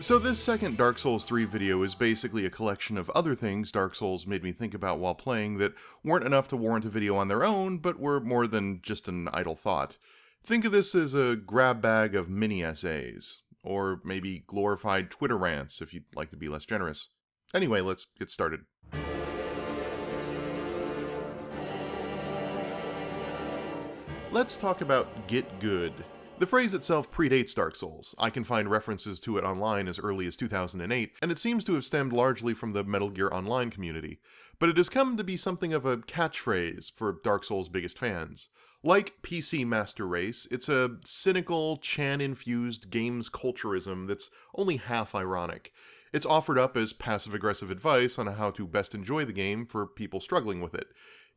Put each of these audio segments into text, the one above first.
So this second Dark Souls 3 video is basically a collection of other things Dark Souls made me think about while playing that weren't enough to warrant a video on their own, but were more than just an idle thought. Think of this as a grab bag of mini essays, or maybe glorified Twitter rants if you'd like to be less generous. Anyway, let's get started. Let's talk about Get Good. The phrase itself predates Dark Souls. I can find references to it online as early as 2008, and it seems to have stemmed largely from the Metal Gear Online community. But it has come to be something of a catchphrase for Dark Souls' biggest fans. Like PC Master Race, it's a cynical, Chan-infused games culturism that's only half ironic. It's offered up as passive-aggressive advice on how to best enjoy the game for people struggling with it.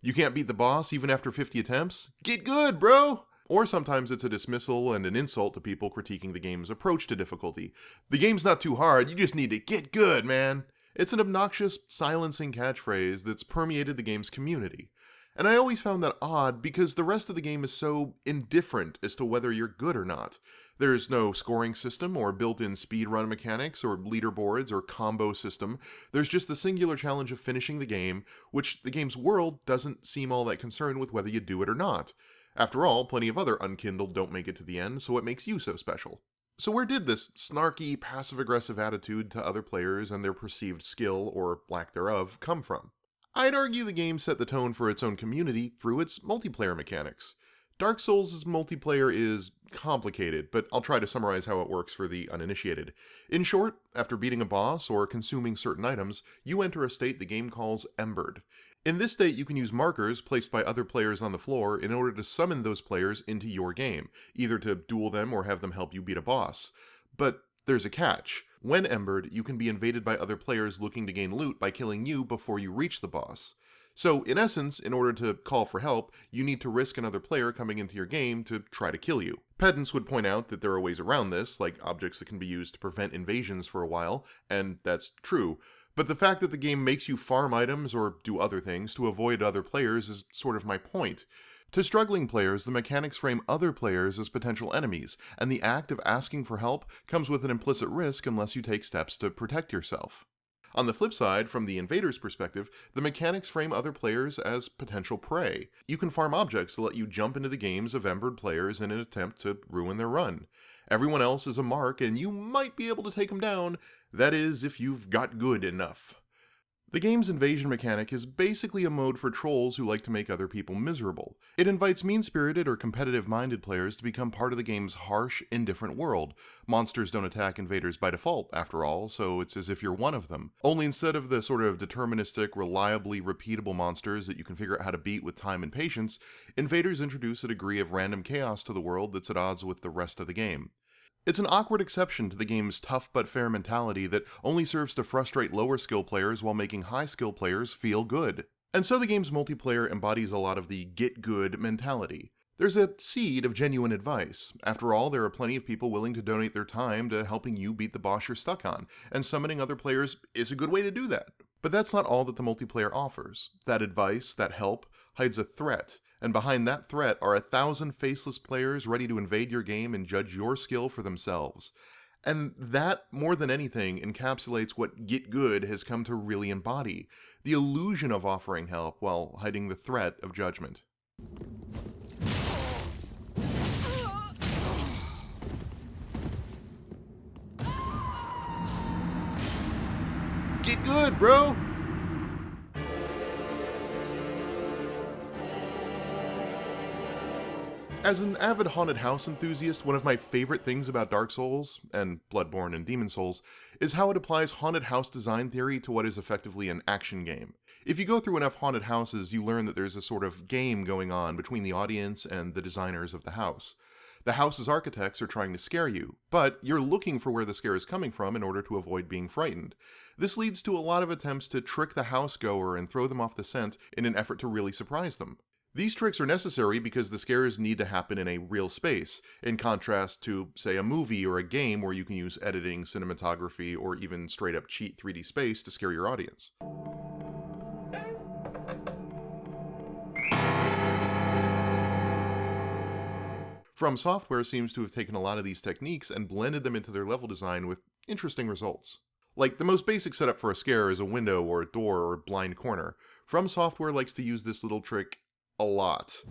You can't beat the boss even after 50 attempts? Get good, bro! Or sometimes it's a dismissal and an insult to people critiquing the game's approach to difficulty. The game's not too hard, you just need to get good, man! It's an obnoxious, silencing catchphrase that's permeated the game's community. And I always found that odd because the rest of the game is so indifferent as to whether you're good or not. There's no scoring system or built-in speedrun mechanics or leaderboards or combo system. There's just the singular challenge of finishing the game, which the game's world doesn't seem all that concerned with whether you do it or not. After all, plenty of other Unkindled don't make it to the end, so what makes you so special? So where did this snarky, passive-aggressive attitude to other players and their perceived skill, or lack thereof, come from? I'd argue the game set the tone for its own community through its multiplayer mechanics. Dark Souls' multiplayer is complicated, but I'll try to summarize how it works for the uninitiated. In short, after beating a boss or consuming certain items, you enter a state the game calls Embered. In this state, you can use markers placed by other players on the floor in order to summon those players into your game, either to duel them or have them help you beat a boss. But there's a catch. When Embered, you can be invaded by other players looking to gain loot by killing you before you reach the boss. So, in essence, in order to call for help, you need to risk another player coming into your game to try to kill you. Pedants would point out that there are ways around this, like objects that can be used to prevent invasions for a while, and that's true. But the fact that the game makes you farm items or do other things to avoid other players is sort of my point. To struggling players, the mechanics frame other players as potential enemies, and the act of asking for help comes with an implicit risk unless you take steps to protect yourself. On the flip side, from the invader's perspective, the mechanics frame other players as potential prey. You can farm objects to let you jump into the games of Embered players in an attempt to ruin their run. Everyone else is a mark, and you might be able to take them down. That is, if you've got good enough. The game's invasion mechanic is basically a mode for trolls who like to make other people miserable. It invites mean-spirited or competitive-minded players to become part of the game's harsh, indifferent world. Monsters don't attack invaders by default, after all, so it's as if you're one of them. Only instead of the sort of deterministic, reliably repeatable monsters that you can figure out how to beat with time and patience, invaders introduce a degree of random chaos to the world that's at odds with the rest of the game. It's an awkward exception to the game's tough but fair mentality that only serves to frustrate lower skill players while making high skill players feel good. And so the game's multiplayer embodies a lot of the get good mentality. There's a seed of genuine advice. After all, there are plenty of people willing to donate their time to helping you beat the boss you're stuck on, and summoning other players is a good way to do that. But that's not all that the multiplayer offers. That advice, that help, hides a threat. And behind that threat are 1,000 faceless players ready to invade your game and judge your skill for themselves. And that, more than anything, encapsulates what Get Good has come to really embody. The illusion of offering help while hiding the threat of judgment. Get good, bro! As an avid haunted house enthusiast, one of my favorite things about Dark Souls, and Bloodborne and Demon Souls, is how it applies haunted house design theory to what is effectively an action game. If you go through enough haunted houses, you learn that there's a sort of game going on between the audience and the designers of the house. The house's architects are trying to scare you, but you're looking for where the scare is coming from in order to avoid being frightened. This leads to a lot of attempts to trick the housegoer and throw them off the scent in an effort to really surprise them. These tricks are necessary because the scares need to happen in a real space, in contrast to, say, a movie or a game where you can use editing, cinematography, or even straight-up cheat 3D space to scare your audience. From Software seems to have taken a lot of these techniques and blended them into their level design with interesting results. Like, the most basic setup for a scare is a window or a door or blind corner. From Software likes to use this little trick a lot.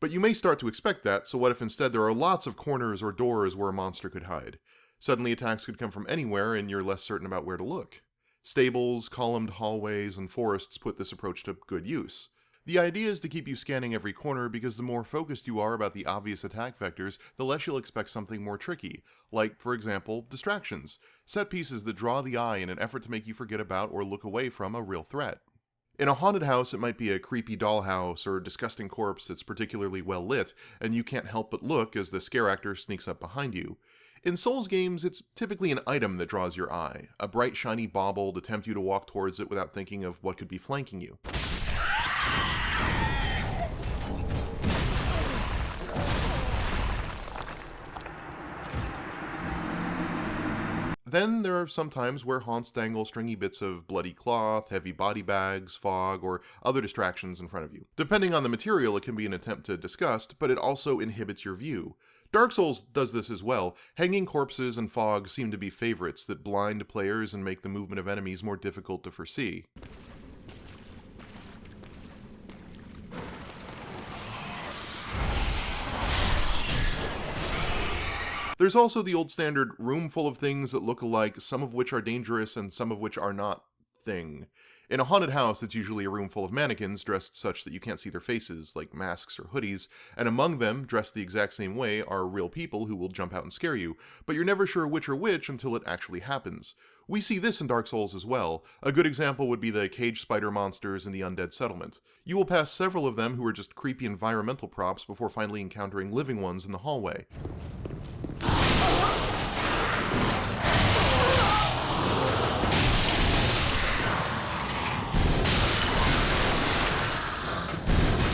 But you may start to expect that, so what if instead there are lots of corners or doors where a monster could hide? Suddenly attacks could come from anywhere and you're less certain about where to look. Stables, columned hallways, and forests put this approach to good use. The idea is to keep you scanning every corner because the more focused you are about the obvious attack vectors, the less you'll expect something more tricky, like, for example, distractions, set pieces that draw the eye in an effort to make you forget about or look away from a real threat. In a haunted house, it might be a creepy dollhouse or a disgusting corpse that's particularly well lit, and you can't help but look as the scare actor sneaks up behind you. In Souls games, it's typically an item that draws your eye, a bright shiny bauble to tempt you to walk towards it without thinking of what could be flanking you. Then there are some times where haunts dangle stringy bits of bloody cloth, heavy body bags, fog, or other distractions in front of you. Depending on the material, it can be an attempt to disgust, but it also inhibits your view. Dark Souls does this as well. Hanging corpses and fog seem to be favorites that blind players and make the movement of enemies more difficult to foresee. There's also the old standard room full of things that look alike, some of which are dangerous and some of which are not thing. In a haunted house, it's usually a room full of mannequins dressed such that you can't see their faces, like masks or hoodies, and among them, dressed the exact same way, are real people who will jump out and scare you, but you're never sure which are which until it actually happens. We see this in Dark Souls as well. A good example would be the cage spider monsters in the Undead Settlement. You will pass several of them who are just creepy environmental props before finally encountering living ones in the hallway.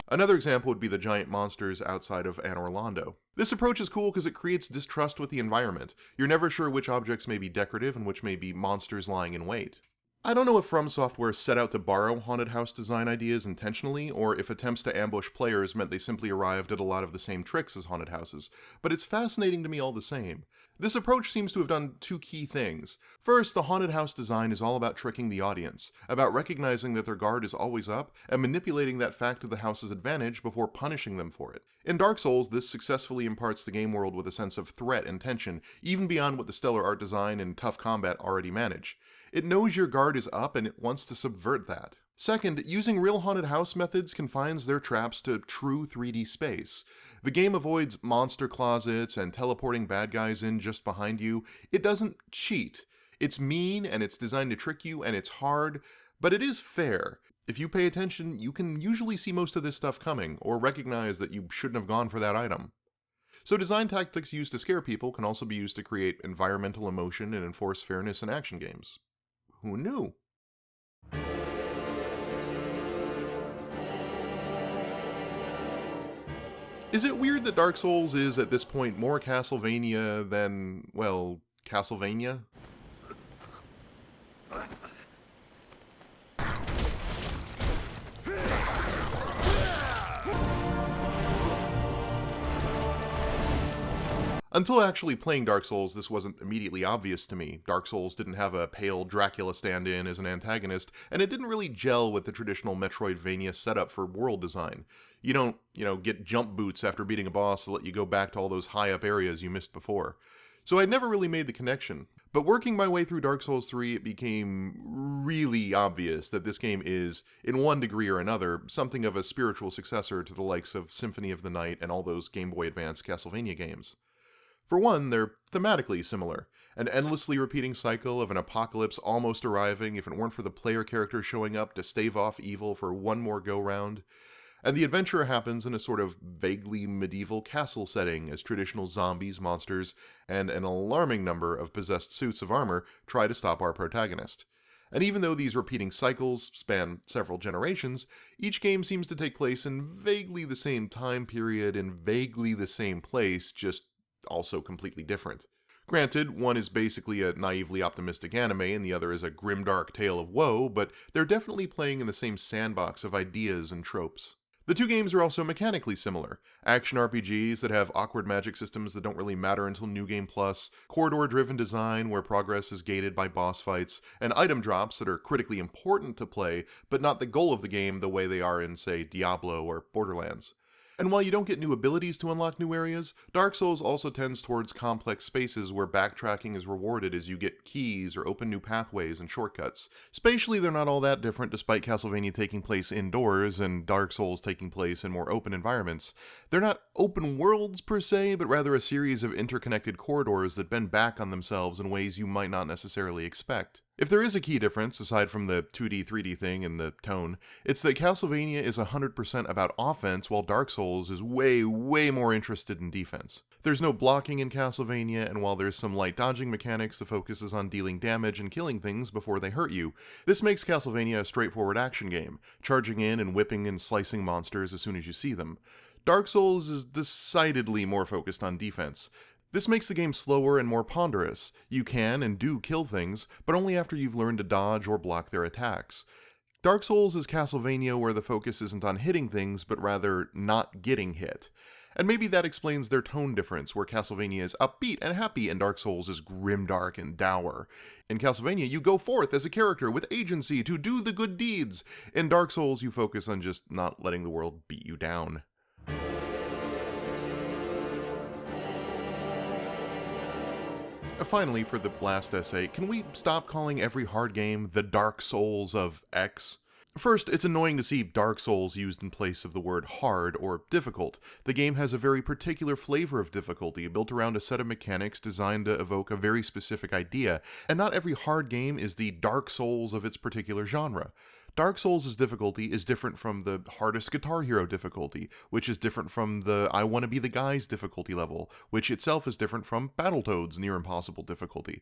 Another example would be the giant monsters outside of Anne Orlando. This approach is cool because it creates distrust with the environment. You're never sure which objects may be decorative and which may be monsters lying in wait. I don't know if From Software set out to borrow haunted house design ideas intentionally, or if attempts to ambush players meant they simply arrived at a lot of the same tricks as haunted houses, but it's fascinating to me all the same. This approach seems to have done two key things. First, the haunted house design is all about tricking the audience, about recognizing that their guard is always up, and manipulating that fact to the house's advantage before punishing them for it. In Dark Souls, this successfully imparts the game world with a sense of threat and tension, even beyond what the stellar art design and tough combat already manage. It knows your guard is up and it wants to subvert that. Second, using real haunted house methods confines their traps to true 3D space. The game avoids monster closets and teleporting bad guys in just behind you. It doesn't cheat. It's mean and it's designed to trick you and it's hard, but it is fair. If you pay attention, you can usually see most of this stuff coming, or recognize that you shouldn't have gone for that item. So design tactics used to scare people can also be used to create environmental emotion and enforce fairness in action games. Who knew? Is it weird that Dark Souls is, at this point, more Castlevania than, well, Castlevania? Until actually playing Dark Souls, this wasn't immediately obvious to me. Dark Souls didn't have a pale Dracula stand-in as an antagonist, and it didn't really gel with the traditional Metroidvania setup for world design. You don't, get jump boots after beating a boss to let you go back to all those high-up areas you missed before. So I never really made the connection. But working my way through Dark Souls 3, it became really obvious that this game is, in one degree or another, something of a spiritual successor to the likes of Symphony of the Night and all those Game Boy Advance Castlevania games. For one, they're thematically similar, an endlessly repeating cycle of an apocalypse almost arriving if it weren't for the player character showing up to stave off evil for one more go-round. And the adventure happens in a sort of vaguely medieval castle setting as traditional zombies, monsters, and an alarming number of possessed suits of armor try to stop our protagonist. And even though these repeating cycles span several generations, each game seems to take place in vaguely the same time period in vaguely the same place, just also completely different. Granted, one is basically a naively optimistic anime and the other is a grimdark tale of woe, but they're definitely playing in the same sandbox of ideas and tropes. The two games are also mechanically similar. Action RPGs that have awkward magic systems that don't really matter until New Game Plus, corridor-driven design where progress is gated by boss fights, and item drops that are critically important to play, but not the goal of the game the way they are in, say, Diablo or Borderlands. And while you don't get new abilities to unlock new areas, Dark Souls also tends towards complex spaces where backtracking is rewarded as you get keys or open new pathways and shortcuts. Spatially, they're not all that different despite Castlevania taking place indoors and Dark Souls taking place in more open environments. They're not open worlds per se, but rather a series of interconnected corridors that bend back on themselves in ways you might not necessarily expect. If there is a key difference, aside from the 2D, 3D thing and the tone, it's that Castlevania is 100% about offense while Dark Souls is way more interested in defense. There's no blocking in Castlevania, and while there's some light dodging mechanics, the focus is on dealing damage and killing things before they hurt you. This makes Castlevania a straightforward action game, charging in and whipping and slicing monsters as soon as you see them. Dark Souls is decidedly more focused on defense. This makes the game slower and more ponderous. You can and do kill things, but only after you've learned to dodge or block their attacks. Dark Souls is Castlevania where the focus isn't on hitting things, but rather not getting hit. And maybe that explains their tone difference, where Castlevania is upbeat and happy and Dark Souls is grimdark and dour. In Castlevania, you go forth as a character with agency to do the good deeds. In Dark Souls, you focus on just not letting the world beat you down. Finally, for the last essay, can we stop calling every hard game the Dark Souls of X? First, it's annoying to see Dark Souls used in place of the word hard or difficult. The game has a very particular flavor of difficulty, built around a set of mechanics designed to evoke a very specific idea, and not every hard game is the Dark Souls of its particular genre. Dark Souls' difficulty is different from the hardest Guitar Hero difficulty, which is different from the I Wanna Be the Guy's difficulty level, which itself is different from Battletoads' near impossible difficulty.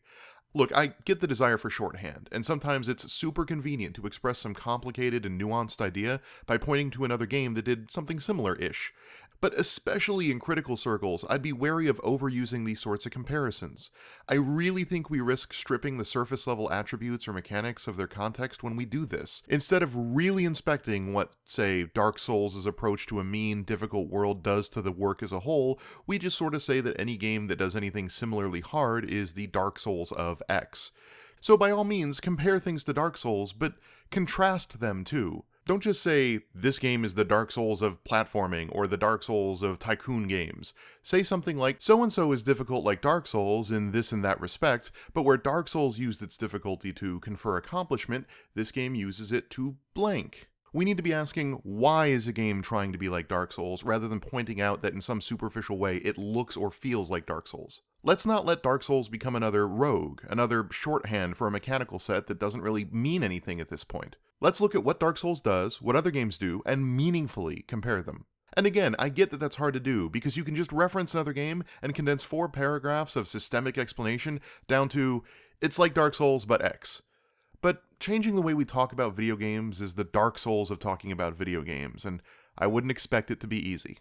Look, I get the desire for shorthand, and sometimes it's super convenient to express some complicated and nuanced idea by pointing to another game that did something similar-ish. But especially in critical circles, I'd be wary of overusing these sorts of comparisons. I really think we risk stripping the surface-level attributes or mechanics of their context when we do this. Instead of really inspecting what, say, Dark Souls' approach to a mean, difficult world does to the work as a whole, we just sort of say that any game that does anything similarly hard is the Dark Souls of X. So by all means, compare things to Dark Souls, but contrast them too. Don't just say, this game is the Dark Souls of platforming, or the Dark Souls of tycoon games. Say something like, so-and-so is difficult like Dark Souls in this and that respect, but where Dark Souls used its difficulty to confer accomplishment, this game uses it to blank. We need to be asking, why is a game trying to be like Dark Souls, rather than pointing out that in some superficial way it looks or feels like Dark Souls. Let's not let Dark Souls become another rogue, another shorthand for a mechanical set that doesn't really mean anything at this point. Let's look at what Dark Souls does, what other games do, and meaningfully compare them. And again, I get that that's hard to do, because you can just reference another game and condense 4 paragraphs of systemic explanation down to, it's like Dark Souls but X. But changing the way we talk about video games is the Dark Souls of talking about video games, and I wouldn't expect it to be easy.